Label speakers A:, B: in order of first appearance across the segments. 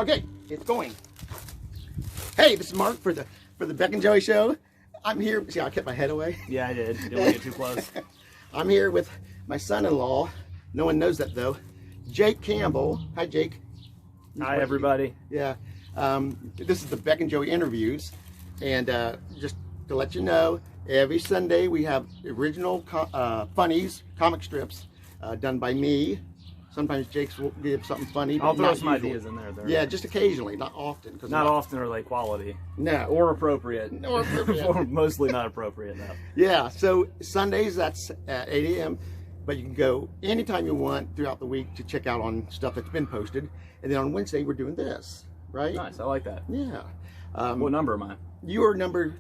A: Okay, it's going. Hey, this is Mark for the Beck and Joey Show. I'm here. See how I kept my head away?
B: Yeah, I did. Didn't want to get too close.
A: I'm here with my son-in-law. No one knows that though. Jake Campbell. Hi, Jake.
B: Hi, everybody.
A: Yeah. This is the Beck and Joey Interviews, and just to let you know, every Sunday we have original funnies, comic strips done by me. Sometimes Jake's will give something funny.
B: I'll throw some
A: usually.
B: ideas in there.
A: Yeah, just occasionally, not often.
B: Not often or like quality.
A: No.
B: Or appropriate.
A: Or appropriate.
B: Or mostly not appropriate, though.
A: Yeah, so Sundays, that's at 8 a.m. But you can go anytime you want throughout the week to check out on stuff that's been posted. And then on Wednesday, we're doing this, right?
B: Nice, I like that.
A: Yeah.
B: What number am I?
A: You are number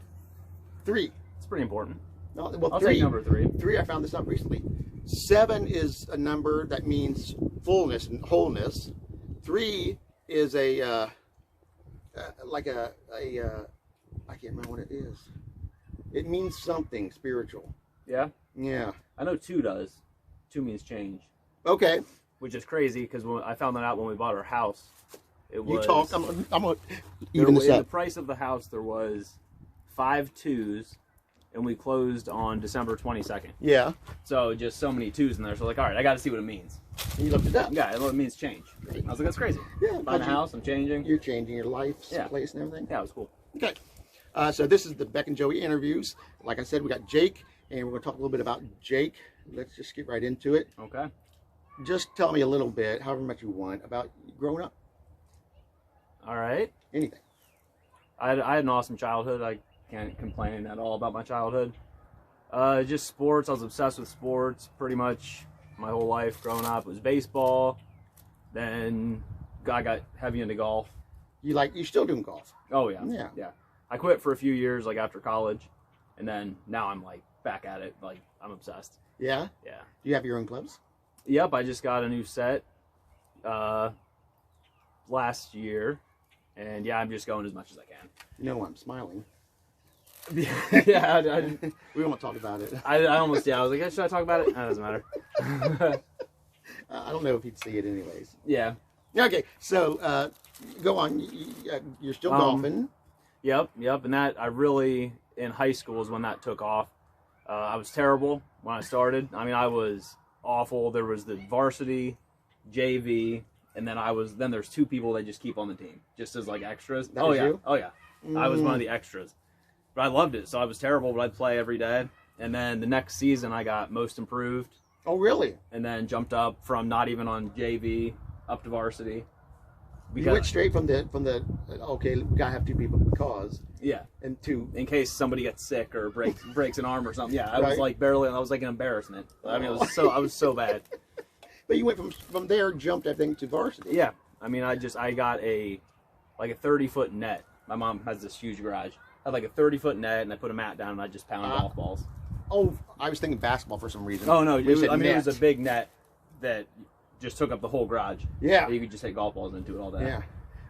A: 3.
B: It's pretty important.
A: No, well,
B: I'll
A: 3.
B: take number 3.
A: 3, I found this out recently. 7 is a number that means fullness and wholeness. 3 is a like I can't remember what it is. It means something spiritual.
B: Yeah?
A: Yeah.
B: I know 2 does. 2 means change.
A: Okay.
B: Which is crazy because I found that out when we bought our house. It was,
A: You talk. I'm gonna even this
B: in
A: up.
B: the price of the house, there was 5 2s, and we closed on December 22nd.
A: Yeah.
B: So just so many 2s in there. So like, all right, I got to see what it means.
A: You looked it up.
B: Yeah, it means change. I was like, that's crazy.
A: Yeah.
B: Buying a house, I'm changing.
A: You're changing your life's
B: Yeah.
A: place and everything.
B: Yeah, it was cool.
A: Okay. So this is the Beck and Joey Interviews. Like I said, we got Jake, and we're going to talk a little bit about Jake. Let's just get right into it.
B: Okay.
A: Just tell me a little bit, however much you want, about growing up.
B: All right.
A: Anything.
B: I had an awesome childhood. I can't complain at all about my childhood. Just sports. I was obsessed with sports pretty much my whole life growing up. It was baseball. Then I got heavy into golf.
A: You're still doing golf?
B: Oh yeah.
A: Yeah.
B: Yeah. I quit for a few years, like after college, and then now I'm like back at it. Like I'm obsessed.
A: Yeah.
B: Yeah.
A: Do you have your own clubs?
B: Yep. I just got a new set last year, and yeah, I'm just going as much as I can.
A: You know I'm smiling.
B: Yeah.
A: We won't talk about it.
B: I almost, yeah, I was like, should I talk about it? That doesn't matter.
A: I don't know if he'd see it anyways.
B: Yeah.
A: Okay, so go on. You're still golfing.
B: Yep. And that, I really, in high school is when that took off. I was terrible when I started. I mean, I was awful. There was the varsity, JV, and then there's 2 people that just keep on the team, just as like extras.
A: That was you?
B: Oh yeah. I was one of the extras. But I loved it, so I was terrible, but I'd play every day. And then the next season, I got most improved.
A: Oh, really?
B: And then jumped up from not even on JV up to varsity.
A: You went straight from the okay, we gotta have 2 people because and 2
B: in case somebody gets sick or breaks an arm or something. Yeah, I
A: Right.
B: was like barely. I was like an embarrassment. I mean, I was so bad.
A: But you went from there, jumped I think to varsity.
B: Yeah, I mean, I got a 30-foot net. My mom has this huge garage. I had like a 30-foot net, and I put a mat down, and I just pounded golf balls.
A: Oh, I was thinking basketball for some reason.
B: Oh no, it was
A: net.
B: a big net that just took up the whole garage.
A: Yeah,
B: you could just hit golf balls into it all day.
A: Yeah,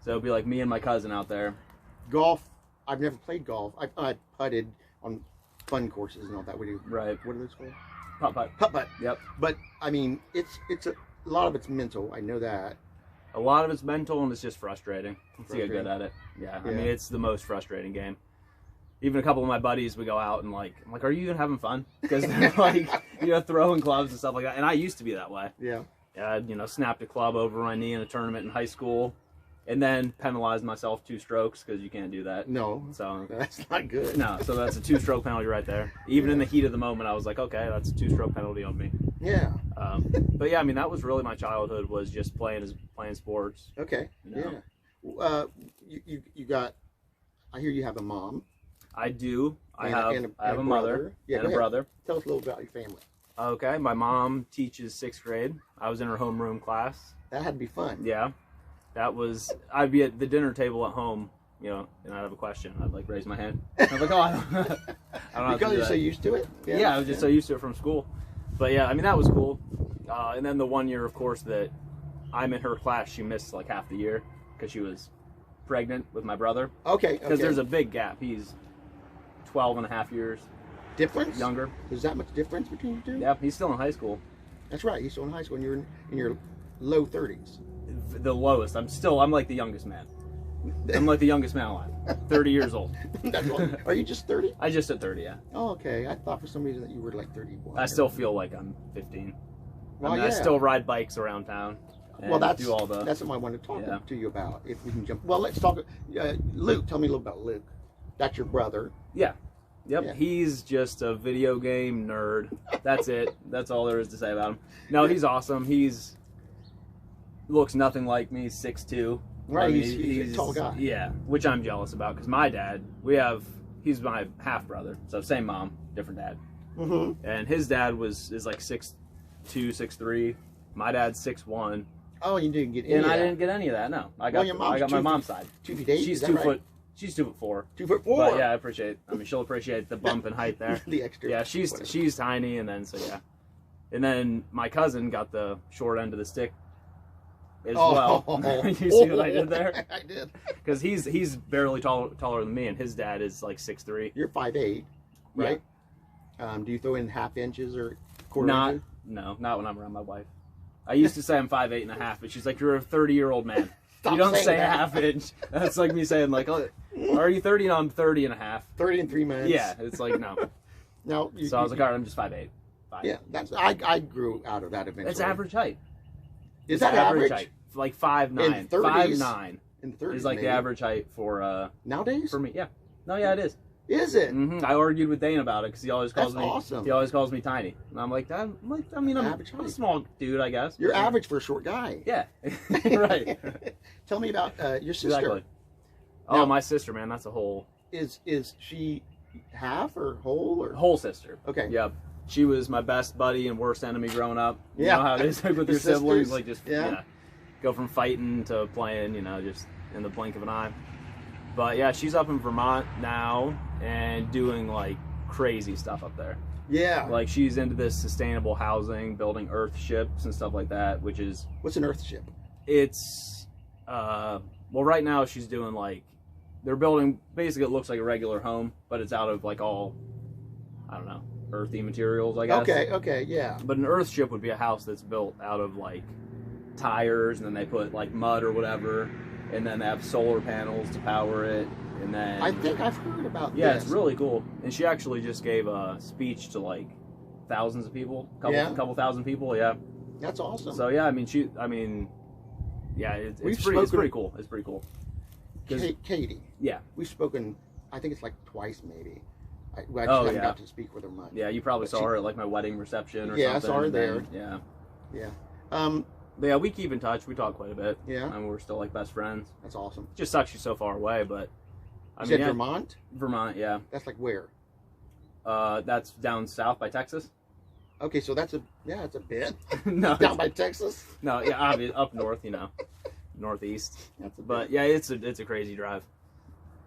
B: so it'd be like me and my cousin out there.
A: Golf. I've never played golf. I putted on fun courses and all that. We do.
B: Right.
A: What are those called?
B: Putt-putt. Yep.
A: But I mean, it's a lot of it's mental. I know that.
B: A lot of it's mental, and it's just frustrating. To get good at it. Yeah. I mean, it's the most frustrating game. Even a couple of my buddies, we go out and I'm like, are you even having fun? Because they're like, throwing clubs and stuff like that. And I used to be that way.
A: Yeah.
B: I, snapped a club over my knee in a tournament in high school, and then penalized myself 2 strokes because you can't do that.
A: No.
B: So
A: that's not good.
B: No. So that's a 2-stroke penalty right there. Even in the heat of the moment, I was like, okay, that's a 2-stroke penalty on me.
A: Yeah.
B: But yeah, I mean, that was really my childhood, was just playing sports.
A: Okay. Yeah. You got. I hear you have a mom.
B: I do. I have a mother
A: and
B: a brother.
A: Tell us a little about your family.
B: Okay, my mom teaches 6th grade. I was in her homeroom class.
A: That had to be fun.
B: Yeah, I'd be at the dinner table at home, and I'd have a question. I'd raise my hand. I'm like, oh, I don't know.
A: Because you're so used to it.
B: Yeah, I was just so used to it from school. But yeah, I mean, that was cool. And then the one year, of course, that I'm in her class, she missed like half the year because she was pregnant with my brother.
A: Okay.
B: Because there's a big gap. He's 12 and a half years
A: difference.
B: Younger.
A: There's that much difference between you 2?
B: Yeah, he's still in high school.
A: That's right. He's still in high school, and you're in your low 30s.
B: the lowest. I'm like the youngest man. I'm like the youngest man alive. 30 years old.
A: Are you just 30?
B: I just at 30, yeah.
A: Oh, okay. I thought for some reason that you were like 31.
B: I still feel like I'm 15.
A: Well,
B: I still ride bikes around town.
A: Well, that's
B: do all the.
A: That's what I want to talk to you about. If we can jump. Well, let's talk. Luke, tell me a little about Luke. That's your brother.
B: Yeah. Yep.
A: Yeah.
B: He's just a video game nerd. That's it. That's all there is to say about him. No, he's awesome. Looks nothing like me. 6'2".
A: Right.
B: I mean,
A: he's a tall guy.
B: Yeah, which I'm jealous about because my dad. He's my half brother, so same mom, different dad.
A: Mm-hmm.
B: And his dad is like 6'2", 6'3". My dad's 6'1".
A: Oh, you didn't get any of that.
B: I didn't get any of that. No, I got my mom's side.
A: 2 feet 8.
B: She's 2 foot. She's 2'4".
A: 2'4".
B: But yeah, she'll appreciate the bump in height there.
A: The extra.
B: Yeah, she's tiny, and then and then my cousin got the short end of the stick as well. You see what I did there?
A: I did.
B: Because he's barely taller than me, and his dad is like 6'3".
A: You're 5'8", right?
B: Yeah.
A: Do you throw in half inches or quarter inches?
B: No, not when I'm around my wife. I used to say I'm 5'8.5", but she's like, "You're a 30-year-old man.
A: Stop
B: you don't
A: saying
B: say
A: that.
B: a half inch." That's like me saying like, "Oh, are you 30?" No, I'm 30.5.
A: 30 in 3 minutes.
B: Yeah, it's like no.
A: Now,
B: So I was like, all right, I'm just 5'8".
A: Yeah, I grew out of that eventually.
B: It's average height.
A: Is that average?
B: Height. Like 5'9".
A: In 30s?
B: 5'9".
A: In the 30s,
B: is like
A: maybe.
B: the average height for
A: Nowadays?
B: For me, yeah. No, yeah, it is.
A: Is it?
B: Mm-hmm. I argued with Dane about it because he always calls
A: That's
B: me.
A: awesome.
B: He always calls me tiny, and I'm like, I'm a small dude, I guess.
A: You're average for a short guy.
B: Yeah, right.
A: Tell me about your sister.
B: Exactly. Oh, now, my sister, man, that's a whole.
A: Is she half or whole or
B: whole sister?
A: Okay.
B: Yep. She was my best buddy and worst enemy growing up.
A: Yeah.
B: You know how it is like with your siblings, like just go from fighting to playing, just in the blink of an eye. But yeah, she's up in Vermont now and doing like crazy stuff up there.
A: Yeah.
B: Like she's into this sustainable housing, building earth ships and stuff like that, which is...
A: What's an earth ship?
B: It's, well, right now she's doing like, they're building, basically it looks like a regular home, but it's out of like all, I don't know, earthy materials, I guess.
A: Okay, yeah.
B: But an earth ship would be a house that's built out of like tires, and then they put like mud or whatever, and then they have solar panels to power it, and then...
A: I think I've heard about this.
B: Yeah, it's really cool. And she actually just gave a speech to like thousands of people, couple thousand people, yeah.
A: That's awesome.
B: So yeah, it's pretty cool. It's pretty cool.
A: Katie.
B: Yeah.
A: We've spoken, I think it's like twice maybe. I just haven't got to speak with her much.
B: Yeah, you probably saw her at like my wedding reception or something.
A: Yeah, I saw her there.
B: Yeah.
A: Yeah.
B: But yeah, we keep in touch. We talk quite a bit.
A: Yeah.
B: And we're still like best friends.
A: That's awesome.
B: It just sucks she's so far away, but
A: You said Vermont?
B: Vermont, yeah.
A: That's like where?
B: That's down south by Texas.
A: Okay, so that's a bit.
B: No,
A: down by Texas.
B: No, yeah, obviously up north, northeast. But yeah, it's a crazy drive.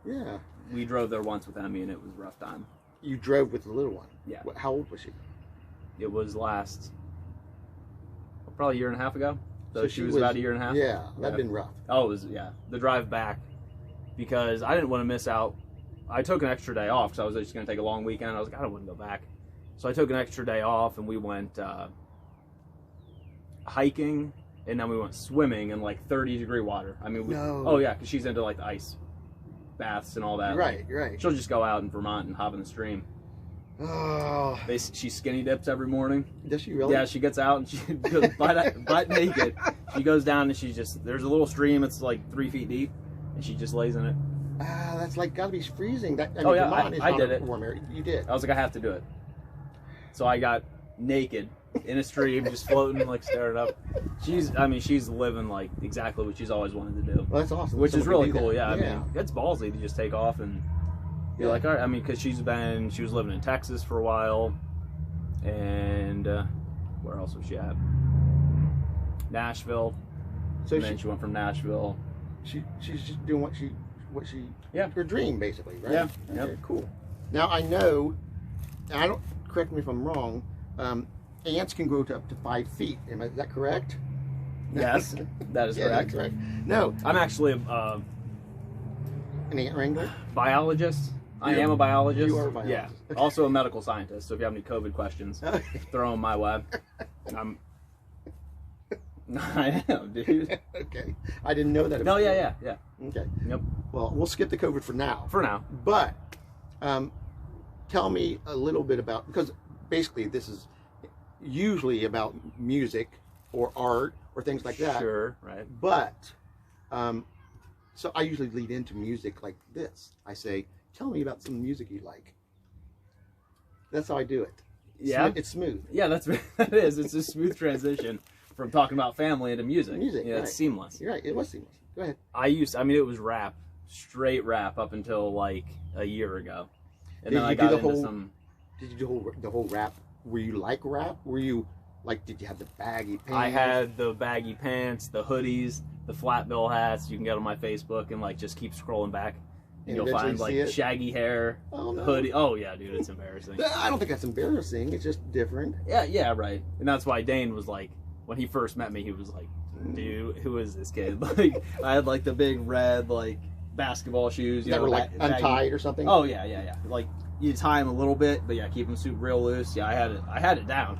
A: Yeah.
B: We drove there once with Emmy, and it was a rough time.
A: You drove with the little one.
B: Yeah.
A: How old was she?
B: It was probably a year and a half ago. So she was about a year and a half.
A: Yeah, that'd been rough.
B: Oh, it was, the drive back, because I didn't want to miss out. I took an extra day off because I was just going to take a long weekend. I was like, I wouldn't go back. So I took an extra day off, and we went hiking, and then we went swimming in like 30-degree water. I mean, oh yeah, because she's into like the ice baths and all that.
A: Right.
B: She'll just go out in Vermont and hop in the stream.
A: Oh.
B: She skinny dips every morning.
A: Does she really?
B: Yeah, she gets out and she goes butt naked. She goes down and there's a little stream. It's like 3 feet deep, and she just lays in it.
A: That's like gotta be freezing.
B: Vermont I did it.
A: Warm area. You did.
B: I was like, I have to do it. So I got naked in a stream, just floating, like staring up. She's living like exactly what she's always wanted to do.
A: Well, that's awesome.
B: Which is really cool. Yeah, I mean, it's ballsy to just take off and you're like, all right. I mean, because she was living in Texas for a while, and where else was she at? Nashville. So then she went from Nashville.
A: She's just doing what she her dream basically, right?
B: Yeah.
A: Okay,
B: Yep.
A: Cool. Now I know. I don't. Correct me if I'm wrong. Ants can grow to up to 5 feet. Is that correct?
B: Yes, that is correct.
A: That's correct. No,
B: I'm actually
A: an ant wrangler.
B: Biologist. I am a biologist.
A: You are a biologist.
B: Yeah. Also a medical scientist. So if you have any COVID questions, throw them my way. I am, dude.
A: Okay. I didn't know that.
B: No, yeah.
A: Okay.
B: Yep.
A: Well, we'll skip the COVID for now.
B: For now.
A: But tell me a little bit about, because basically this is usually about music or art or things like that.
B: Sure, right.
A: But, so I usually lead into music like this. I say, tell me about some music you like. That's how I do it.
B: Yeah.
A: It's smooth.
B: Yeah, that is. It's a smooth transition from talking about family into music.
A: Music,
B: Yeah,
A: right.
B: it's seamless.
A: You're right. It was seamless. Go ahead.
B: I mean, it was rap, straight rap up until like a year ago. And
A: Did
B: then I
A: you
B: got
A: do the
B: into
A: whole-
B: some...
A: Did you do the whole rap? Were you like rap? Were you like, did you have the baggy pants?
B: I had the baggy pants, the hoodies, the flat bill hats. You can get on my Facebook and like just keep scrolling back. And you'll find
A: eventually see
B: like
A: it?
B: shaggy hair,
A: Oh, no.
B: hoodie. Oh yeah, dude, it's embarrassing.
A: I don't think that's embarrassing. It's just different.
B: Yeah, right. And that's why Dane was like, when he first met me, he was like, dude, who is this kid? Like, I had like the big red like basketball shoes, you
A: That
B: know,
A: were like
B: baggy.
A: untied or something.
B: Oh yeah. Like you tie them a little bit, but yeah, keep them super real loose. Yeah, I had it down.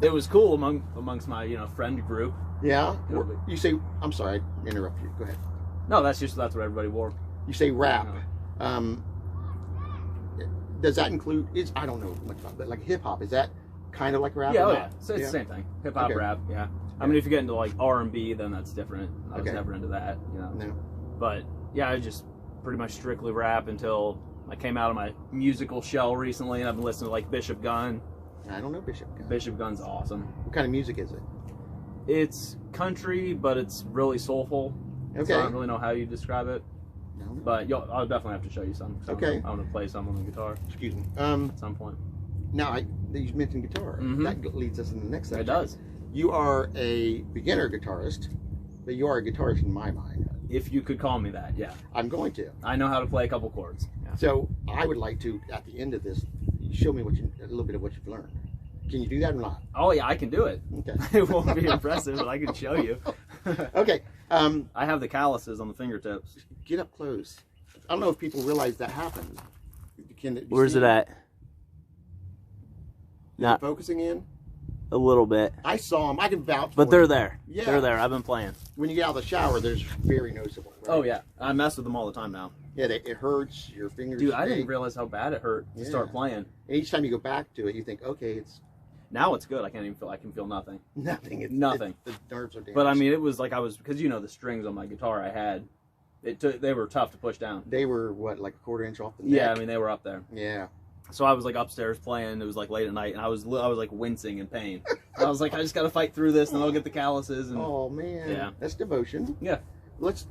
B: It was cool amongst my friend group.
A: Yeah.
B: Yeah.
A: You say, I'm sorry, I interrupt you. Go ahead.
B: No, that's what everybody wore.
A: You say rap.
B: Yeah.
A: Does that include? I don't know much about, but like hip hop, is that kind of like rap?
B: Yeah,
A: or
B: oh
A: not?
B: yeah. So it's the same thing. Hip hop,
A: Okay.
B: rap. Yeah. I mean, if you get into like R&B, then that's different. I was
A: Okay.
B: never into that,
A: No.
B: But yeah, I just pretty much strictly rap until I came out of my musical shell recently, and I've been listening to like Bishop Gunn.
A: I don't know Bishop Gunn.
B: Bishop Gunn's awesome.
A: What kind of music is it?
B: It's country, but it's really soulful.
A: Okay.
B: So I don't really know how you describe it,
A: No.
B: but I'll definitely have to show you some.
A: Okay.
B: I want to play some on the guitar
A: Excuse me.
B: at some point.
A: Now you mentioned guitar.
B: Mhm.
A: That leads us in the next section.
B: It does.
A: You are a beginner guitarist, but you are a guitarist in my mind.
B: If you could call me that, yeah.
A: I'm going to.
B: I know how to play a couple chords. Yeah.
A: So I would like to, at the end of this, show me a little bit of what you've learned. Can you do that or not?
B: Oh yeah, I can do it.
A: Okay.
B: It won't be impressive, but I can show you.
A: Okay.
B: I have the calluses on the fingertips.
A: Get up close. I don't know if people realize that happens.
B: Where's it at? Not
A: focusing in.
B: a little bit,
A: I saw them. I can vouch.
B: but
A: for
B: they're
A: them.
B: there.
A: Yeah.
B: They're there. I've been playing.
A: When you get out of the shower, there's very noticeable. Right?
B: Oh yeah, I mess with them all the time now.
A: Yeah, it hurts your fingers.
B: Dude, I didn't
A: ache.
B: realize how bad it hurt to start
A: Yeah.
B: playing.
A: And each time you go back to it, you think, okay, it's
B: Now it's good. I can't even feel. I can feel nothing.
A: nothing. It's
B: Nothing.
A: The nerves are damaged.
B: But I mean, it was like because the strings on my guitar I had, they were tough to push down.
A: they were what, like a quarter inch off the neck?
B: Yeah, I mean they were up there.
A: Yeah.
B: So I was like upstairs playing. It was like late at night, and I was like wincing in pain. I was like, I just got to fight through this, and I'll get the calluses. And
A: Oh man.
B: Yeah.
A: That's devotion.
B: yeah,
A: Let's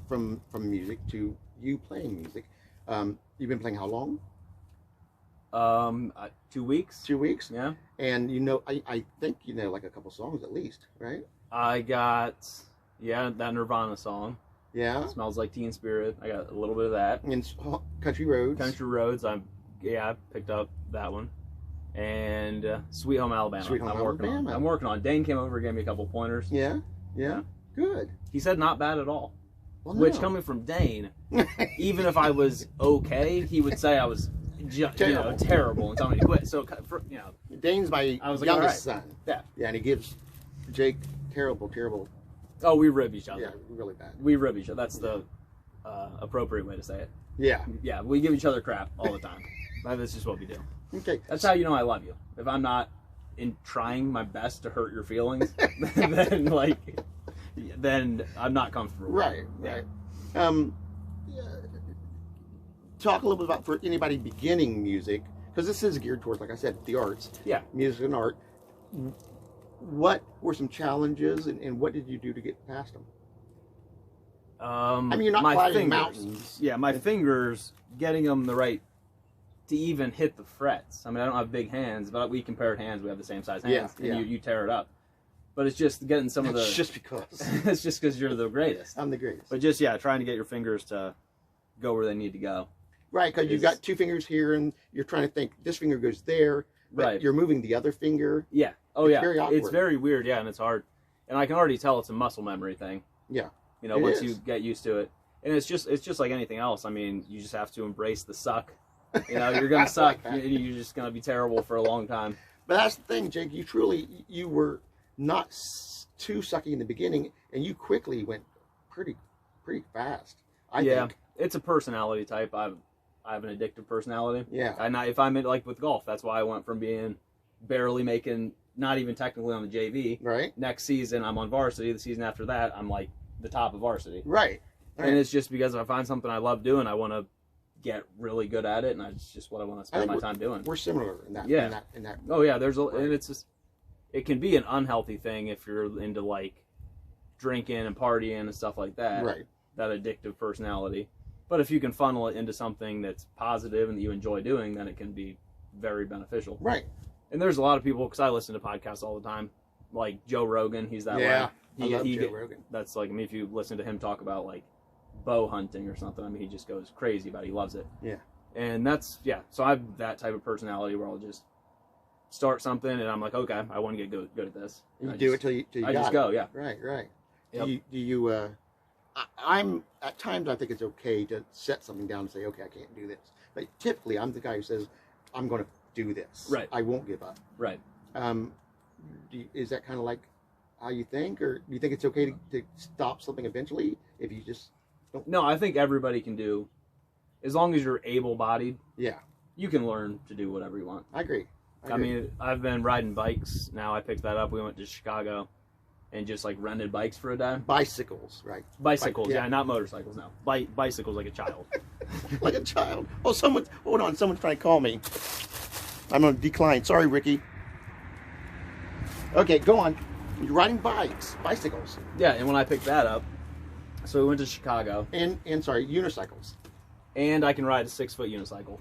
A: from music to you playing music. You've been playing how long?
B: 2 weeks.
A: 2 weeks.
B: Yeah,
A: And I think you know like a couple songs at least, right?
B: I got that Nirvana song.
A: Yeah.
B: Smells Like Teen Spirit. I got a little bit of that.
A: And Country Roads.
B: Country Roads. I picked up that one. And Sweet Home Alabama.
A: Sweet Home Alabama.
B: I'm working on. Dane came over, gave me a couple pointers.
A: Yeah. Yeah. Good.
B: He said not bad at all.
A: Well,
B: Which
A: no.
B: coming from Dane, even if I was okay, he would say I was terrible and tell me to quit. So
A: Dane's my
B: I was like,
A: youngest
B: all right.
A: son.
B: Yeah.
A: Yeah, and he gives Jake terrible.
B: Oh, we rib each other.
A: Yeah, really bad.
B: We rib each other. That's the appropriate way to say it.
A: Yeah.
B: Yeah, we give each other crap all the time. That's just what we do.
A: Okay.
B: That's how you know I love you. If I'm not trying my best to hurt your feelings, then I'm not comfortable.
A: Right.
B: Yeah.
A: Right. Talk a little bit about for anybody beginning music, because this is geared towards, like I said, the arts.
B: Yeah.
A: Music and art. What were some challenges, and what did you do to get past them? I mean, you're not
B: my
A: climbing
B: fingers.
A: mountains.
B: Yeah, my fingers, getting them the right to even hit the frets. I mean, I don't have big hands, but we compared hands. We have the same size hands,
A: Yeah,
B: and you tear it up. But it's just getting some of the.
A: It's just because
B: It's just because you're the greatest.
A: I'm the greatest.
B: But just trying to get your fingers to go where they need to go.
A: Right, because you got two fingers here, and you're trying to think this finger goes there, but
B: Right.
A: you're moving the other finger.
B: Yeah. Oh
A: It's
B: yeah.
A: very awkward.
B: It's very weird. Yeah, and it's hard. And I can already tell it's a muscle memory thing.
A: Yeah. It
B: Once
A: is.
B: you get used to it, and it's just like anything else. I mean, you just have to embrace the suck. You're gonna suck. You're just gonna be terrible for a long time.
A: But that's the thing, Jake. You not too sucky in the beginning, and you quickly went pretty fast. I think.
B: It's a personality type. I have an addictive personality.
A: Yeah.
B: And if I'm in, like with golf, that's why I went from being barely making, not even technically on the JV.
A: Right.
B: Next season, I'm on varsity. The season after that, I'm like the top of varsity.
A: Right.
B: And it's just because if I find something I love doing, I want to get really good at it, and it's just what I want to spend my time doing.
A: We're similar in that.
B: Yeah.
A: In that.
B: Oh yeah, and
A: Right.
B: it can be an unhealthy thing if you're into like drinking and partying and stuff like that.
A: Right.
B: That addictive personality. But if you can funnel it into something that's positive and that you enjoy doing, then it can be very beneficial.
A: Right.
B: And there's a lot of people, because I listen to podcasts all the time, like Joe Rogan. He's that way.
A: I love Joe Rogan.
B: That's like, I mean, if you listen to him talk about like bow hunting or something, I mean, he just goes crazy about it. He loves it.
A: Yeah.
B: And that's, so I have that type of personality where I'll just start something and I'm like, okay, I want to get good at this.
A: You do it till you
B: I
A: got
B: just
A: it.
B: go, yeah.
A: Right.
B: Yep.
A: Do you I'm at times I think it's okay to set something down and say, okay, I can't do this. But typically I'm the guy who says, I'm going to do this.
B: Right.
A: I won't give up.
B: Right.
A: Is that kind of like how you think, or do you think it's okay to stop something eventually if you just don't?
B: No, I think everybody can do, as long as you're able-bodied.
A: Yeah.
B: You can learn to do whatever you want.
A: I agree.
B: I mean, I've been riding bikes now. I picked that up. We went to Chicago and just like rented bikes for a day.
A: Bicycles, right?
B: Bicycles, yeah, not motorcycles. No, bicycles like a child.
A: Like a child. Oh, hold on. Someone's trying to call me. I'm going to decline. Sorry, Ricky. Okay, go on. You're riding bicycles.
B: Yeah, and when I picked that up, so we went to Chicago.
A: And unicycles.
B: And I can ride a 6-foot unicycle.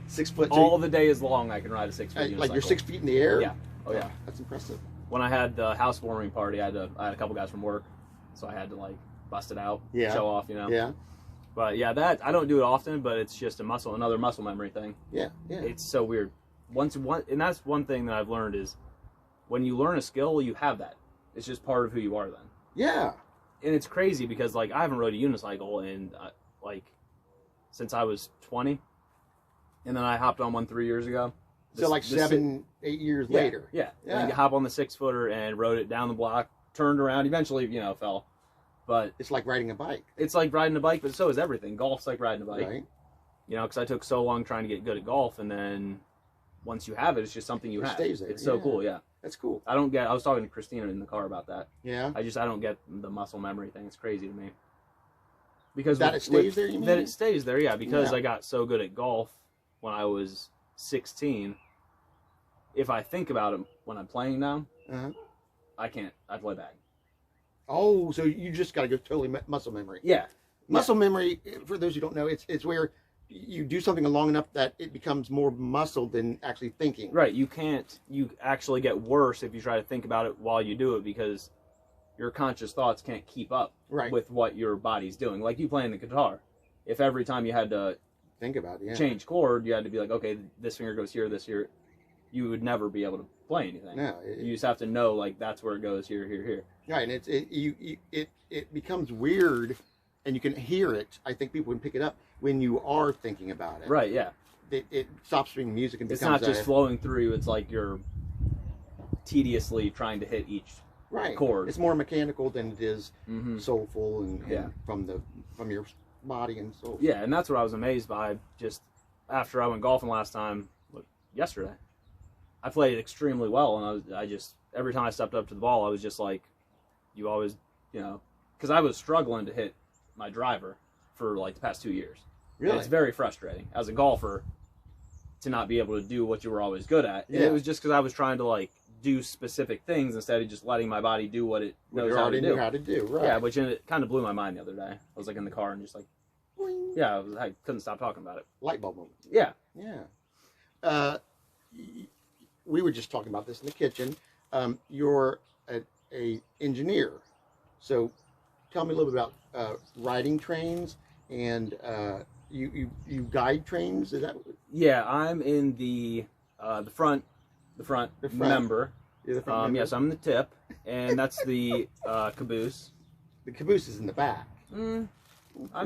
A: 6 foot.
B: All the day is long, I can ride a 6-foot unicycle.
A: Like you're 6 feet in the air?
B: Yeah. Oh, yeah.
A: That's impressive.
B: When I had the housewarming party, I had a couple guys from work, so I had to like bust it out, show off, you know.
A: Yeah.
B: But yeah, that I don't do it often, but it's just another muscle memory thing.
A: Yeah.
B: It's so weird. And that's one thing that I've learned is when you learn a skill, you have that. It's just part of who you are then.
A: Yeah.
B: And it's crazy because like I haven't rode a unicycle in like since I was 20, and then I hopped on one 3 years ago.
A: So like 7, 8 years later.
B: Yeah. And you hop on the 6-footer and rode it down the block, turned around, eventually, fell. But
A: it's like riding a bike.
B: It's like riding a bike, but so is everything. Golf's like riding a bike.
A: Right.
B: Because I took so long trying to get good at golf, and then once you have it, it's just something you have.
A: It stays there.
B: It's so cool, yeah.
A: That's cool.
B: I was talking to Christina in the car about that.
A: Yeah.
B: I don't get the muscle memory thing. It's crazy to me. Because
A: it stays there, you mean?
B: That it stays there, yeah. Because I got so good at golf when I was 16. If I think about it when I'm playing now, I can't. I play bad.
A: Oh, so you just got to go totally muscle memory.
B: Yeah.
A: Muscle memory, for those who don't know, it's where you do something long enough that it becomes more muscle than actually thinking.
B: Right. You actually get worse if you try to think about it while you do it because your conscious thoughts can't keep up with what your body's doing. Like you playing the guitar. If every time you had to
A: think about it,
B: change chord, you had to be like, okay, this finger goes here, this here, you would never be able to play anything.
A: No.
B: You just have to know, like, that's where it goes, here, here, here.
A: Right, and it becomes weird, and you can hear it. I think people can pick it up when you are thinking about it.
B: Right, yeah.
A: It stops being music and becomes...
B: It's not just flowing through. It's like you're tediously trying to hit each chord.
A: It's more mechanical than it is soulful and from your body and soul.
B: Yeah, and that's what I was amazed by just after I went golfing last time, yesterday. I played extremely well, and I just every time I stepped up to the ball, I was just like, you always, because I was struggling to hit my driver for like the past 2 years.
A: Really?
B: And it's very frustrating as a golfer to not be able to do what you were always good at. And it was just because I was trying to like do specific things instead of just letting my body do what it knows how to do.
A: How to do, right?
B: Yeah, which it kind of blew my mind the other day. I was like in the car and just like, boing. Yeah, I couldn't stop talking about it.
A: Light bulb moment.
B: Yeah.
A: Yeah. We were just talking about this in the kitchen. You're a engineer, so tell me a little bit about riding trains and you guide trains. Is that?
B: Yeah, I'm in the front member.
A: You're the front member?
B: Yes, I'm the tip, and that's the caboose.
A: The caboose is in the back.
B: I'm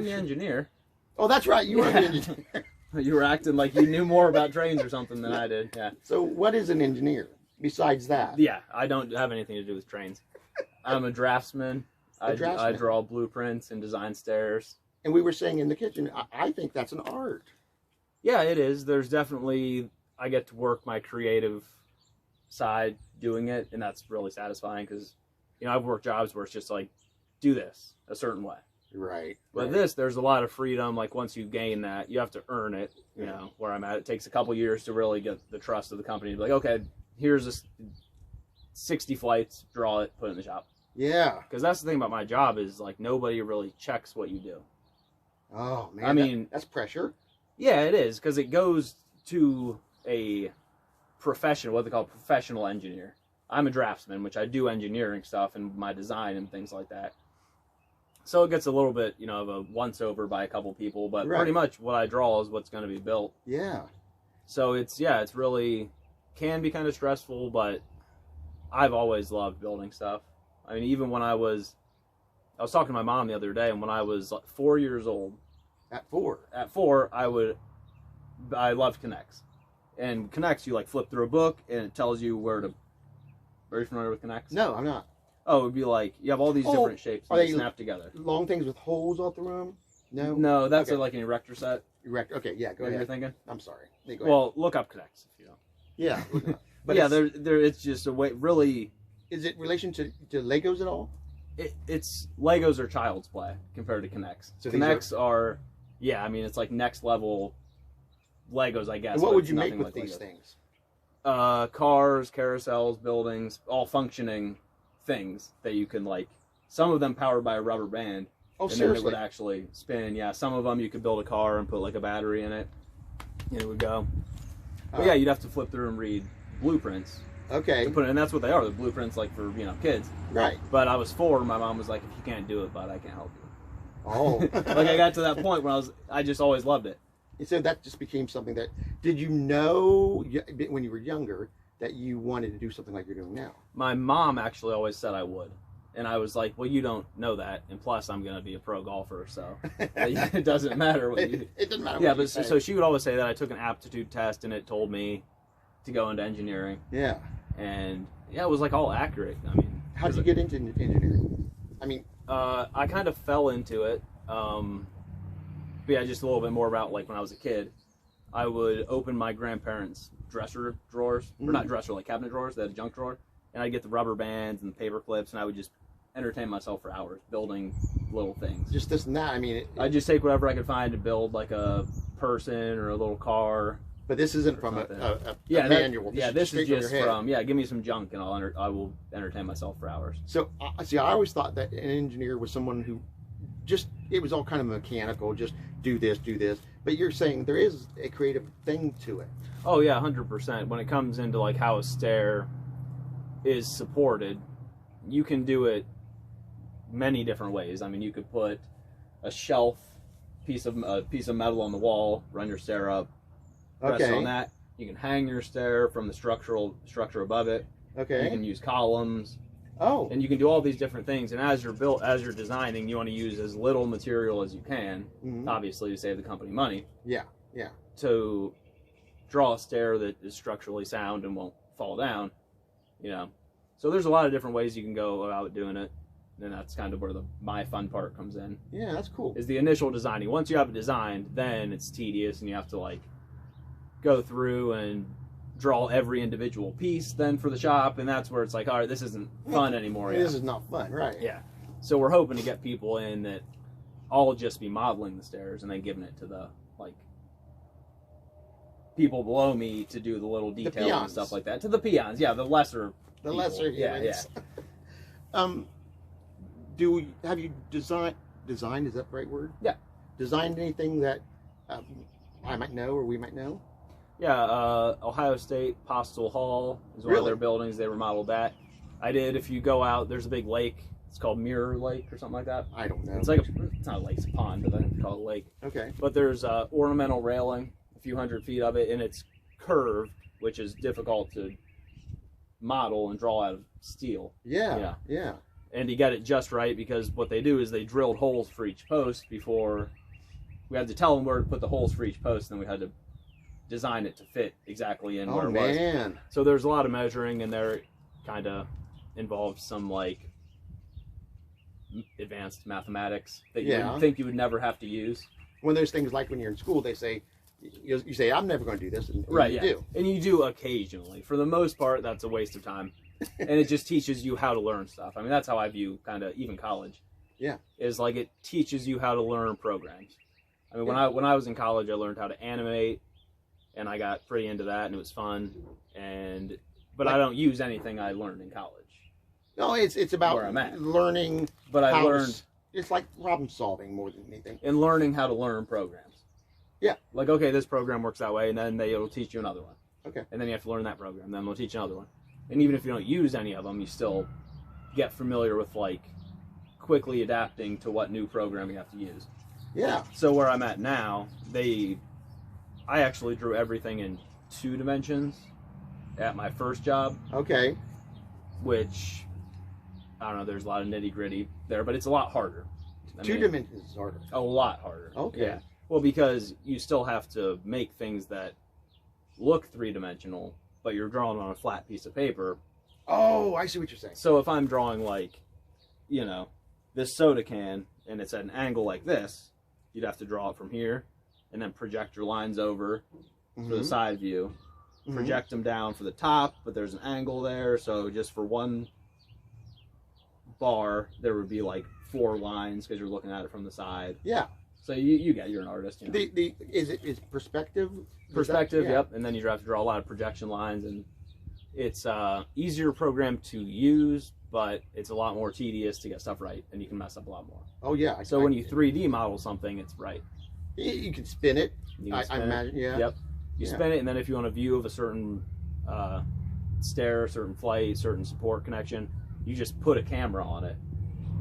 B: the engineer.
A: Oh, that's right. You are the engineer.
B: You were acting like you knew more about trains or something than I did. Yeah.
A: So what is an engineer? besides that.
B: Yeah, I don't have anything to do with trains. I'm a draftsman. I draw blueprints and design stairs.
A: And we were saying in the kitchen, I think that's an art.
B: Yeah, it is. There's definitely, I get to work my creative side doing it, and that's really satisfying because, you know, I've worked jobs where it's just like, do this a certain way.
A: Right.
B: But this, there's a lot of freedom. Like, once you gain that, you have to earn it. You know, where I'm at, it takes a couple years to really get the trust of the company to be like, okay, here's this 60 flights, draw it, put it in the shop.
A: Yeah.
B: Because that's the thing about my job is, like, nobody really checks what you do.
A: Oh, man.
B: I mean,
A: that's pressure.
B: Yeah, it is, because it goes to a professional, what they call professional engineer. I'm a draftsman, which I do engineering stuff and my design and things like that. So it gets a little bit, you know, of a once-over by a couple people, but pretty much what I draw is what's going to be built.
A: Yeah.
B: So it's really, can be kind of stressful, but I've always loved building stuff. I mean, even when I was talking to my mom the other day, and when I was like 4 years old.
A: At 4?
B: At 4, I loved Connects. And Connects, you like flip through a book, and it tells you where to, are you familiar with Connects?
A: No, I'm not.
B: Oh, it would be like, you have all these different shapes and they snap together.
A: Long things with holes all through them? No?
B: No, that's like an erector set.
A: Okay, yeah, go ahead.
B: You're thinking?
A: I'm sorry.
B: Well, look up Connects if you don't.
A: Yeah.
B: But yeah, it's just a way, really.
A: Is it relation to Legos at all?
B: It's Legos are child's play compared to Connects. So Connects are, I mean, it's like next level Legos, I guess.
A: And what would you make with these things?
B: Cars, carousels, buildings, all functioning things that you can, like, some of them powered by a rubber band.
A: Oh,
B: and
A: seriously?
B: then it would actually spin. Yeah, some of them you could build a car and put like a battery in it, and it would go. But yeah, you'd have to flip through and read blueprints.
A: Okay.
B: To put it, and that's what they are. The blueprints, like, for, you know, kids.
A: Right.
B: But I was 4, and my mom was like, "If you can't do it, bud, I can't help you."
A: Oh.
B: Like, I got to that point where I just always loved it.
A: So that just became something that, did you know when you were younger that you wanted to do something like you're doing now?
B: My mom actually always said I would. And I was like, well, you don't know that. And plus, I'm going to be a pro golfer, so it doesn't matter what you...
A: It doesn't matter what
B: yeah,
A: you
B: but
A: say.
B: So she would always say that. I took an aptitude test, and it told me to go into engineering.
A: Yeah.
B: And, yeah, it was, like, all accurate. I mean...
A: How did you get into engineering? I mean...
B: I kind of fell into it. But yeah, just a little bit more about, like, when I was a kid. I would open my grandparents' dresser drawers, or not dresser, like cabinet drawers. They had a junk drawer, and I'd get the rubber bands and the paper clips, and I would just entertain myself for hours building little things.
A: Just this and that. I mean,
B: I'd just take whatever I could find to build, like a person or a little car.
A: But this isn't from a manual.
B: This is just from give me some junk, and I will entertain myself for hours.
A: So see, I always thought that an engineer was someone who just, it was all kind of mechanical, just do this. But you're saying there is a creative thing to it.
B: Oh yeah, 100%. When it comes into like how a stair is supported, you can do it many different ways. I mean, you could put a shelf piece of metal on the wall, run your stair up, press on that. You can hang your stair from the structure above it.
A: Okay.
B: You can use columns.
A: Oh.
B: And you can do all these different things. And as you're designing, you want to use as little material as you can, obviously, to save the company money.
A: Yeah.
B: To draw a stair that is structurally sound and won't fall down, you know. So there's a lot of different ways you can go about doing it. And that's kind of where my fun part comes in.
A: Yeah, that's cool.
B: Is the initial designing. Once you have it designed, then it's tedious and you have to, like, go through and draw every individual piece then for the shop, and that's where it's like, all right, this isn't fun anymore.
A: This is not fun, right?
B: Yeah. So we're hoping to get people in that all just be modeling the stairs and then giving it to the, like, people below me to do the little details and stuff like that. To the peons, yeah, the lesser people.
A: Lesser humans. Yeah. Have you designed, is that the right word?
B: Yeah.
A: Designed anything that I might know or we might know?
B: Yeah, Ohio State Postal Hall is one of their buildings. They remodeled that. I did. If you go out, there's a big lake. It's called Mirror Lake or something like that.
A: I don't know.
B: It's like it's not a lake, it's a pond, but they call it a lake.
A: Okay.
B: But there's ornamental railing, a few hundred feet of it, and it's curved, which is difficult to model and draw out of steel.
A: Yeah.
B: And you got it just right, because what they do is they drilled holes for each post before we had to tell them where to put the holes for each post, and then we had to design it to fit exactly in
A: Oh
B: where it was.
A: man.
B: So there's a lot of measuring, and there kind of involves some like advanced mathematics that you would think you would never have to use.
A: When there's things like when you're in school, they say, you say, I'm never going to do this, and
B: Right,
A: you
B: yeah.
A: do.
B: And you do occasionally. For the most part, that's a waste of time. And it just teaches you how to learn stuff. I mean, that's how I view kind of even college.
A: Yeah.
B: Is like it teaches you how to learn programs. I mean, when I was in college, I learned how to animate, and I got pretty into that, and it was fun. But I don't use anything I learned in college.
A: No, it's about
B: where I'm at.
A: learning.
B: But I learned.
A: It's like problem solving more than anything.
B: And learning how to learn programs.
A: Yeah.
B: Like, okay, this program works that way, and then it'll teach you another one.
A: Okay.
B: And then you have to learn that program, then they'll teach you another one. And even if you don't use any of them, you still get familiar with, like, quickly adapting to what new program you have to use.
A: Yeah.
B: So where I'm at now, I actually drew everything in 2 dimensions at my first job.
A: Okay.
B: Which, I don't know, there's a lot of nitty-gritty there, but it's a lot harder.
A: Two dimensions is harder.
B: A lot harder.
A: Okay.
B: Yeah. Well, because you still have to make things that look 3-dimensional, but you're drawing on a flat piece of paper.
A: Oh, I see what you're saying.
B: So if I'm drawing, like, you know, this soda can, and it's at an angle like this, you'd have to draw it from here, and then project your lines over for the side view. Project them down for the top, but there's an angle there, so just for one bar, there would be like 4 lines because you're looking at it from the side.
A: Yeah.
B: So you're an artist. You know.
A: Is perspective?
B: Perspective, yep. And then you have to draw a lot of projection lines, and it's easier program to use, but it's a lot more tedious to get stuff right, and you can mess up a lot more.
A: Oh yeah.
B: So when you 3D model something, it's right.
A: You can spin it. I imagine. Yeah.
B: Yep. You spin it, and then if you want a view of a certain stair, certain flight, certain support connection, you just put a camera on it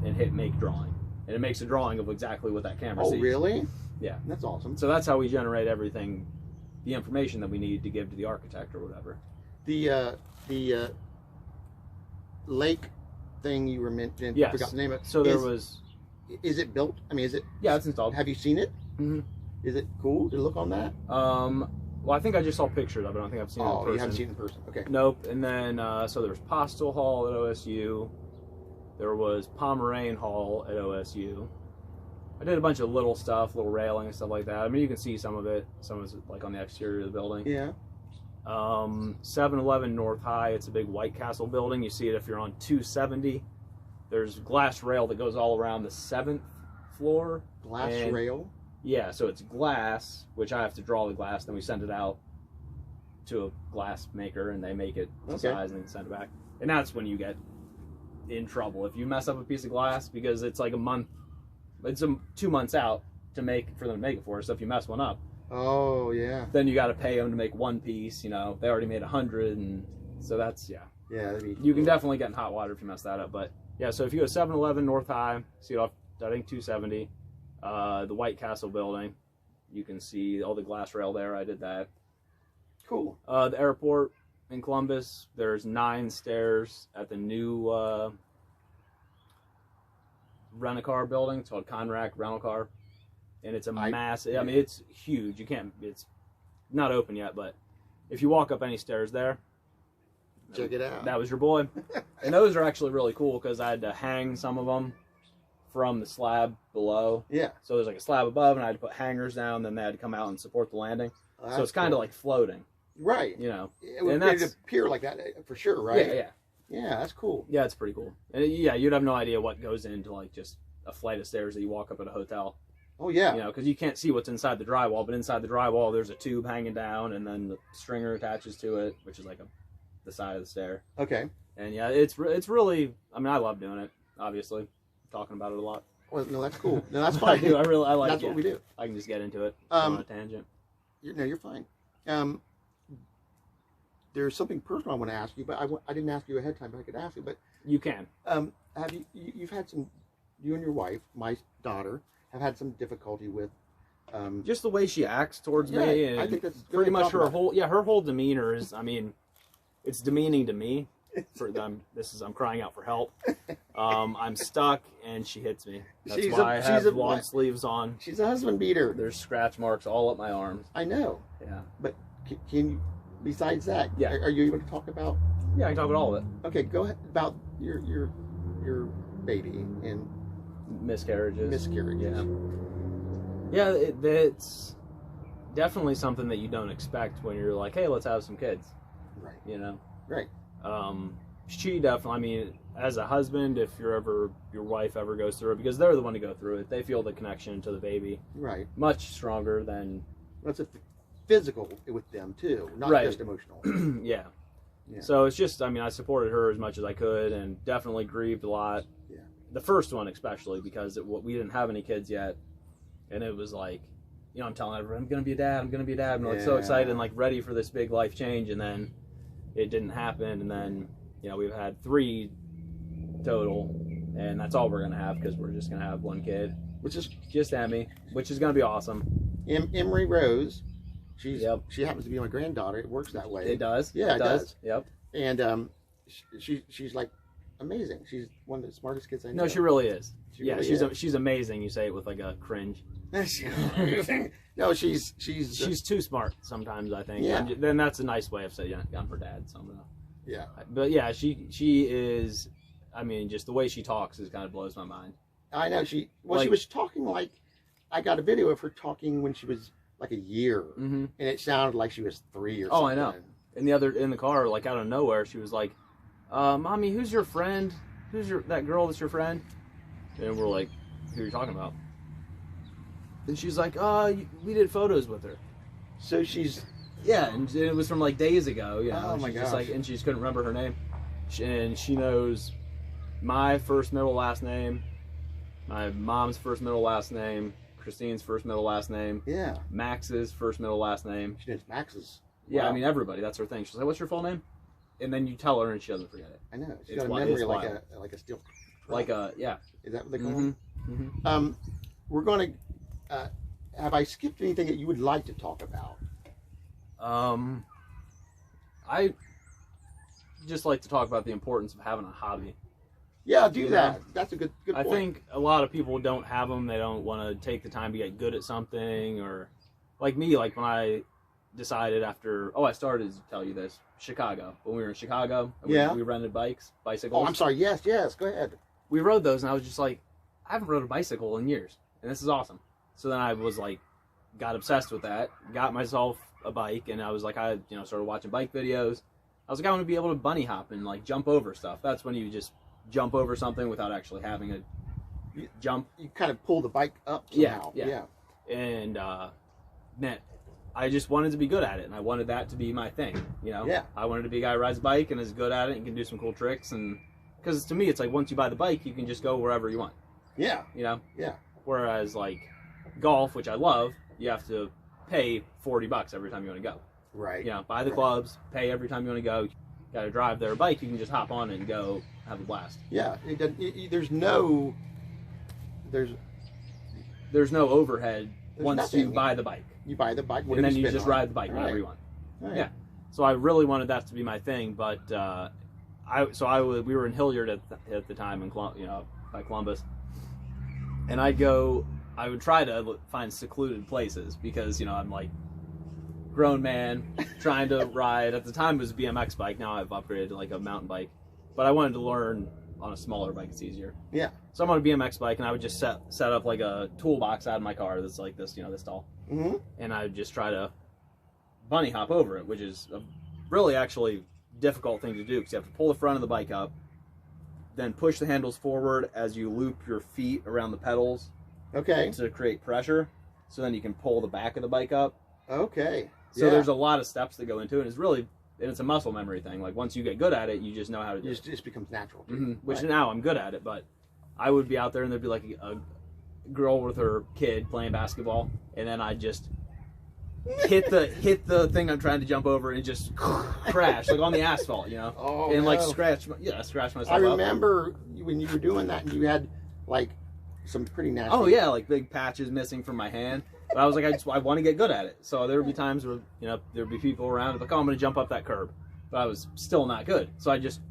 B: and hit make drawing. And it makes a drawing of exactly what that camera sees.
A: Oh, really?
B: Yeah.
A: That's awesome.
B: So that's how we generate everything, the information that we need to give to the architect or whatever.
A: The lake thing you were mentioning,
B: yes.
A: I forgot the name of it.
B: So there was...
A: Is it built? I mean, is it...
B: Yeah, it's installed.
A: Have you seen it?
B: Mm-hmm.
A: Is it cool to look on that?
B: Well, I think I just saw pictures of it. I don't think I've seen it in person.
A: Oh, you haven't seen it in person. Okay.
B: Nope. And then, so there was Postal Hall at OSU. There was Pomeranian Hall at OSU. I did a bunch of little stuff, little railing and stuff like that. I mean, you can see some of it. Some of it's like on the exterior of the building.
A: Yeah.
B: 711 North High. It's a big White Castle building. You see it if you're on 270. There's glass rail that goes all around the 7th floor.
A: Glass rail?
B: Yeah, so it's glass, which I have to draw the glass, then we send it out to a glass maker, and they make it to size and then send it back. And that's when you get in trouble if you mess up a piece of glass, because it's like a month, it's 2 months out for them to make it for us. So if you mess one up,
A: oh yeah,
B: then you got to pay them to make one piece. You know, they already made 100, and so that's you can definitely get in hot water if you mess that up. But yeah, so if you go 711 North High, see it off I think 270. The White Castle building, you can see all the glass rail there. I did that.
A: Cool.
B: The airport in Columbus, there's 9 stairs at the new rent-a-car building. It's called Conrack Rental Car, and it's a massive. I mean, it's huge. It's not open yet, but if you walk up any stairs there,
A: check it out.
B: That was your boy. And those are actually really cool because I had to hang some of them from the slab below.
A: Yeah.
B: So there's like a slab above, and I had to put hangers down, then they had to come out and support the landing.
A: Oh,
B: so it's kind of like floating.
A: Right.
B: You know.
A: It would appear like that for sure, right?
B: Yeah, yeah.
A: Yeah, that's cool.
B: Yeah, it's pretty cool. And yeah, you'd have no idea what goes into like just a flight of stairs that you walk up at a hotel.
A: Oh, yeah.
B: You know, because you can't see what's inside the drywall, but inside the drywall there's a tube hanging down, and then the stringer attaches to it, which is like the side of the stair.
A: Okay.
B: And yeah, it's really, I mean, I love doing it, obviously. I'm talking about it a lot.
A: Well, no, that's cool. No, that's fine.
B: I do. I like it.
A: That's what we do.
B: I can just get into it on a tangent.
A: You're fine. There's something personal I want to ask you, but I didn't ask you ahead of time, but I could ask you. But
B: you can.
A: Have you've had some? You and your wife, my daughter, have had some difficulty with.
B: Just the way she acts towards me, and
A: I think that's
B: pretty much her whole demeanor is. I mean, it's demeaning to me. I'm crying out for help. I'm stuck, and she hits me. That's why I have long sleeves on.
A: She's a husband beater.
B: There's scratch marks all up my arms.
A: I know.
B: Yeah.
A: But can you, besides that,
B: Yeah.
A: are you able to talk about?
B: Yeah, I can talk about all of it.
A: Okay, go ahead about your baby and
B: Miscarriages.
A: miscarriages.
B: Yeah, it's definitely something that you don't expect when you're like, hey, let's have some kids.
A: Right.
B: You know?
A: Right.
B: She definitely, I mean, as a husband, if your wife ever goes through it, because they're the one to go through it, they feel the connection to the baby.
A: Right.
B: Much stronger than...
A: That's a physical with them, too, not
B: Right.
A: just emotional.
B: Yeah.
A: Yeah.
B: So it's just, I mean, I supported her as much as I could and definitely grieved a lot.
A: Yeah.
B: The first one especially, because we didn't have any kids yet. And it was like, you know, I'm telling everyone, I'm going to be a dad, I'm going to be a dad. I'm like so excited and like ready for this big life change. And then it didn't happen. And then, you know, we've had 3 total. And that's all we're going to have because we're just going to have 1 kid.
A: Which is
B: just Emmy, which is going to be awesome.
A: Emery Rose. She happens to be my granddaughter. It works that way.
B: It does.
A: Yeah, it does.
B: Yep.
A: And she's like amazing. She's one of the smartest kids I know.
B: No, she really is.
A: Really
B: she's amazing. You say it with like a cringe.
A: No, she's
B: too smart sometimes, I think.
A: Yeah.
B: Then that's a nice way of saying, yeah, I'm her dad, so I'm gonna.
A: Yeah.
B: But yeah, she is. I mean, just the way she talks is kind of blows my mind.
A: I know she was talking like, I got a video of her talking when she was like a year, and it sounded like she was 3 or something.
B: Oh, I know. In the car, like out of nowhere, she was like, "Mommy, who's your friend? That girl that's your friend?" And we're like, "Who are you talking about?" And she's like, we did photos with her.
A: So she's...
B: Yeah, and it was from like days ago, you know.
A: Oh my gosh.
B: Just like, and she just couldn't remember her name. And she knows my first, middle, last name, my mom's first, middle, last name, Christine's first, middle, last name.
A: Yeah.
B: Max's first, middle, last name.
A: She knows Max's.
B: Yeah,
A: Wow.
B: I mean, everybody. That's her thing. She's like, what's your full name? And then you tell her and she doesn't forget it.
A: I know. She's
B: It's
A: got a
B: wild.
A: memory
B: It's
A: like
B: wild.
A: a steel trap.
B: Like yeah.
A: Is that what they call it?
B: Mm-hmm.
A: We're going to... have I skipped anything that you would like to talk about?
B: I just like to talk about the importance of having a hobby.
A: Yeah, do
B: You
A: that.
B: know?
A: That's a good point.
B: I think a lot of people don't have them. They don't want to take the time to get good at something, or like me, like when I decided after, I started to tell you this, Chicago. When we were in Chicago, we rented bicycles.
A: Oh, I'm sorry. Yes, go ahead.
B: We rode those, and I was just like, I haven't rode a bicycle in years, and this is awesome. So then I was like, got obsessed with that, got myself a bike, and I was like, I started watching bike videos. I was like, I want to be able to bunny hop and like jump over stuff. That's when you just jump over something without actually having a jump.
A: You kind of pull the bike up somehow.
B: Yeah. And man, I just wanted to be good at it, and I wanted that to be my thing. You know, I wanted to be a guy who rides a bike and is good at it and can do some cool tricks. And because to me, it's like once you buy the bike, you can just go wherever you want.
A: Yeah.
B: You know.
A: Yeah.
B: Whereas like golf, which I love, you have to pay $40 every time you want to go.
A: Right.
B: You know, buy the clubs, pay every time you want to go. Got to drive their bike. You can just hop on and go have a blast.
A: Yeah. There's no
B: overhead once
A: nothing.
B: you buy the bike.
A: You buy the bike,
B: and then you just ride the bike whenever you want.
A: Right.
B: Yeah. So I really wanted that to be my thing, but we were in Hilliard at the time, by Columbus, and I would try to find secluded places because I'm like grown man trying to ride. At the time it was a BMX bike. Now I've upgraded to like a mountain bike, but I wanted to learn on a smaller bike. It's easier. Yeah. So I'm on a BMX bike, and I would just set up like a toolbox out of my car that's like this, this tall, and I would just try to bunny hop over it, which is a really actually difficult thing to do because you have to pull the front of the bike up, then push the handles forward as you loop your feet around the pedals. Okay. To create pressure, so then you can pull the back of the bike up. Okay. So there's a lot of steps that go into it. It's a muscle memory thing. Like once you get good at it, you just know how to do it. It just becomes natural. Which now I'm good at it, but I would be out there and there'd be like a girl with her kid playing basketball, and then I just hit the thing I'm trying to jump over and just crash like on the asphalt,
A: Oh,
B: and
A: no.
B: like scratch myself.
A: I remember when you were doing that, and you had like some pretty nasty.
B: Oh yeah, like big patches missing from my hand. But I was like, I want to get good at it. So there would be times where there'd be people around like, oh, I'm gonna jump up that curb, but I was still not good. So I just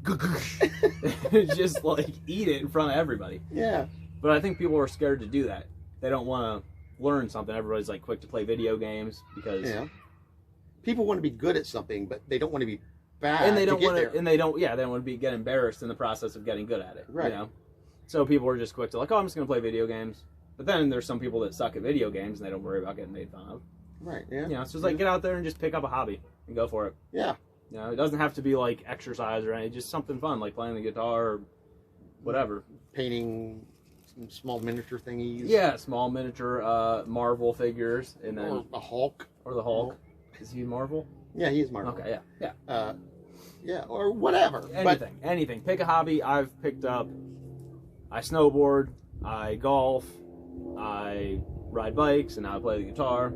B: just like eat it in front of everybody. Yeah. But I think people are scared to do that. They don't want to learn something. Everybody's like quick to play video games because
A: people want to be good at something, but they don't want to be bad.
B: And they don't want
A: to.
B: They don't want to get embarrassed in the process of getting good at it.
A: Right.
B: You know? So people are just quick to like, oh, I'm just going to play video games. But then there's some people that suck at video games and they don't worry about getting made fun of.
A: Right. Yeah.
B: You know, it's just like get out there and just pick up a hobby and go for it.
A: Yeah.
B: You know, it doesn't have to be like exercise or anything. Just something fun like playing the guitar or whatever.
A: Painting some small miniature thingies.
B: Yeah, small miniature Marvel figures, and then
A: or a Hulk.
B: Or the Hulk. Is he Marvel?
A: Yeah, he is Marvel.
B: Okay. Yeah.
A: Yeah, or whatever.
B: Anything. Pick a hobby. I've picked up. I snowboard. I golf. I ride bikes, and now I play the guitar.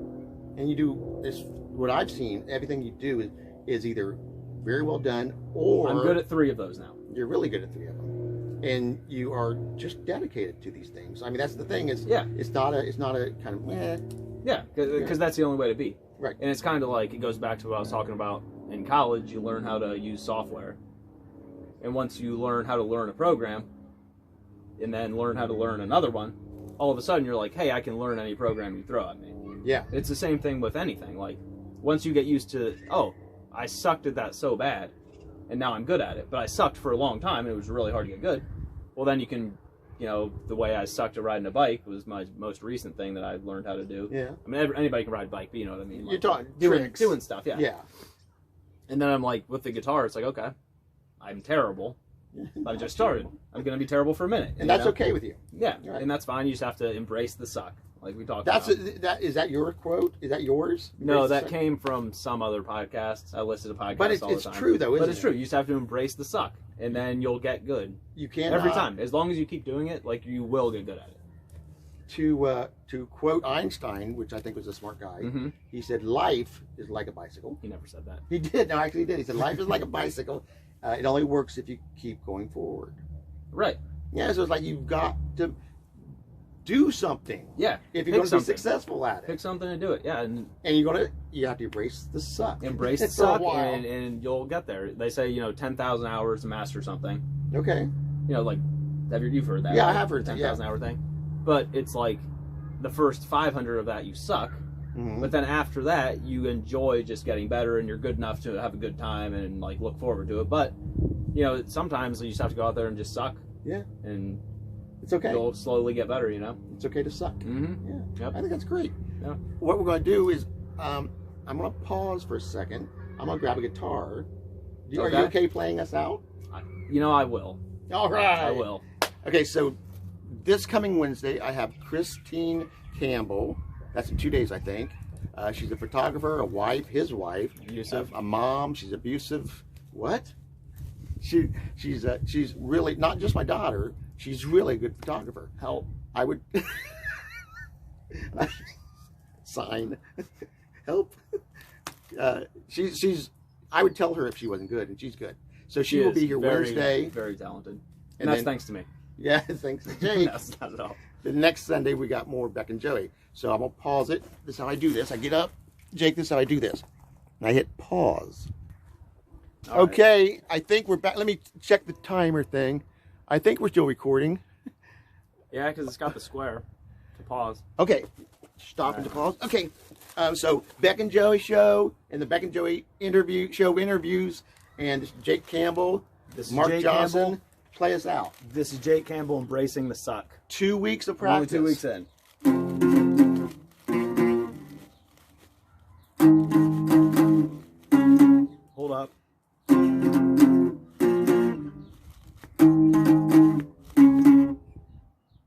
A: And you do this. What I've seen, everything you do is either very well done, or
B: I'm good at 3 of those now.
A: You're really good at 3 of them, and you are just dedicated to these things. I mean, that's the thing. It's not a kind of
B: Yeah, because that's the only way to be.
A: Right.
B: And it's kind of like it goes back to what I was talking about in college. You learn how to use software, and once you learn how to learn a program, and then learn how to learn another one, all of a sudden you're like, hey, I can learn any program you throw at me.
A: Yeah.
B: It's the same thing with anything. Like, once you get used to, oh, I sucked at that so bad, and now I'm good at it, but I sucked for a long time, and it was really hard to get good. Well, then you can, you know, the way I sucked at riding a bike was my most recent thing that I learned how to do.
A: Yeah.
B: I mean, anybody can ride a bike, but you know what I mean. Like,
A: you're talking
B: doing stuff, yeah.
A: Yeah.
B: And then I'm like, with the guitar, it's like, okay, I'm terrible. But I just started. I'm going to be terrible for a minute.
A: And that's okay with you.
B: Yeah,
A: right.
B: And that's fine. You just have to embrace the suck, like we talked
A: about. Is that your quote? Is that yours?
B: No, that came from some other podcast. I listen to podcasts all the time.
A: But it's true, though, isn't it?
B: But it's true. You just have to embrace the suck, and then you'll get good.
A: You can
B: every time. As long as you keep doing it, like, you will get good at it.
A: To quote Einstein, which I think was a smart guy, he said, life is like a bicycle.
B: He never said that.
A: He did. No, actually he did. He said, life is like a bicycle. It only works if you keep going forward.
B: Right.
A: Yeah, so it's like you've got to do something.
B: Yeah.
A: If you're going to be successful at it.
B: Pick something to do it. Yeah. And
A: you have to embrace the suck.
B: Embrace the suck, and you'll get there. They say, 10,000 hours to master something.
A: Okay.
B: Like, you've heard that.
A: Yeah,
B: right?
A: I have heard
B: 10,000 hour thing. But it's like the first 500 of that you suck. But then after that, you enjoy just getting better, and you're good enough to have a good time and like look forward to it. But sometimes you just have to go out there and just suck.
A: Yeah.
B: And
A: it's okay.
B: You'll slowly get better.
A: It's okay to suck.
B: Yeah.
A: Yep. I think that's great.
B: Yeah.
A: What we're going to do is, I'm going to pause for a second. I'm going to grab a guitar. Are you okay playing us out?
B: I will.
A: All right.
B: I will.
A: Okay, so this coming Wednesday, I have Christine Campbell. That's in 2 days, I think. She's a photographer, a wife, his wife, a mom. She's abusive. What? She's really not just my daughter. She's really a good photographer.
B: Help.
A: I would sign. Help. She's. I would tell her if she wasn't good, and she's good. So she will be here Wednesday.
B: Very talented. And that's thanks to me.
A: Yeah, thanks to Jake.
B: That's not at all.
A: The next Sunday, we got more Beck and Joey. So I'm going to pause it. This is how I do this. I get up. Jake, this is how I do this. And I hit pause. All okay, right. I think we're back. Let me check the timer thing. I think we're still recording.
B: Yeah, because it's got the square to pause.
A: Okay, stop and to pause. Okay, so Beck and Joey Show and the Beck and Joey interviews. And this is Jake Campbell.
B: This is
A: Mark
B: Jake
A: Johnson.
B: Campbell.
A: Play us out.
B: This is Jake Campbell embracing the suck.
A: 2 weeks of practice.
B: Only 2 weeks in. Hold up.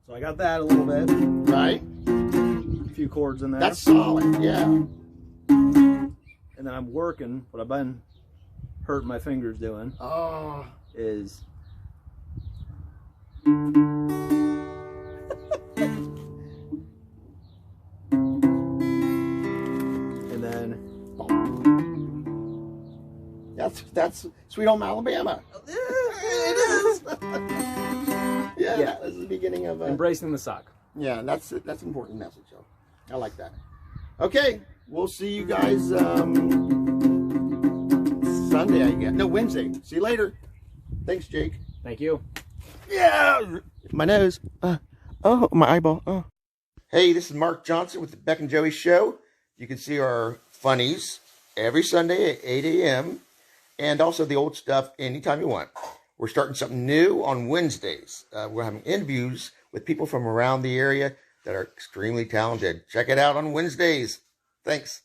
B: So I got that a little bit.
A: Right.
B: A few chords in there.
A: That's solid, yeah.
B: And then I'm working, what I've been hurting my fingers doing is... and then
A: that's Sweet Home Alabama. It is. yeah, that was the beginning of
B: embracing the suck.
A: Yeah, that's an important message. So I like that. Okay, we'll see you guys Sunday, I guess. No, Wednesday. See you later. Thanks, Jake.
B: Thank you.
A: Yeah, my nose. Oh, my eyeball. Oh. Hey, this is Mark Johnson with the Beck and Joey Show. You can see our funnies every Sunday at 8 a.m. and also the old stuff anytime you want. We're starting something new on Wednesdays. We're having interviews with people from around the area that are extremely talented. Check it out on Wednesdays. Thanks.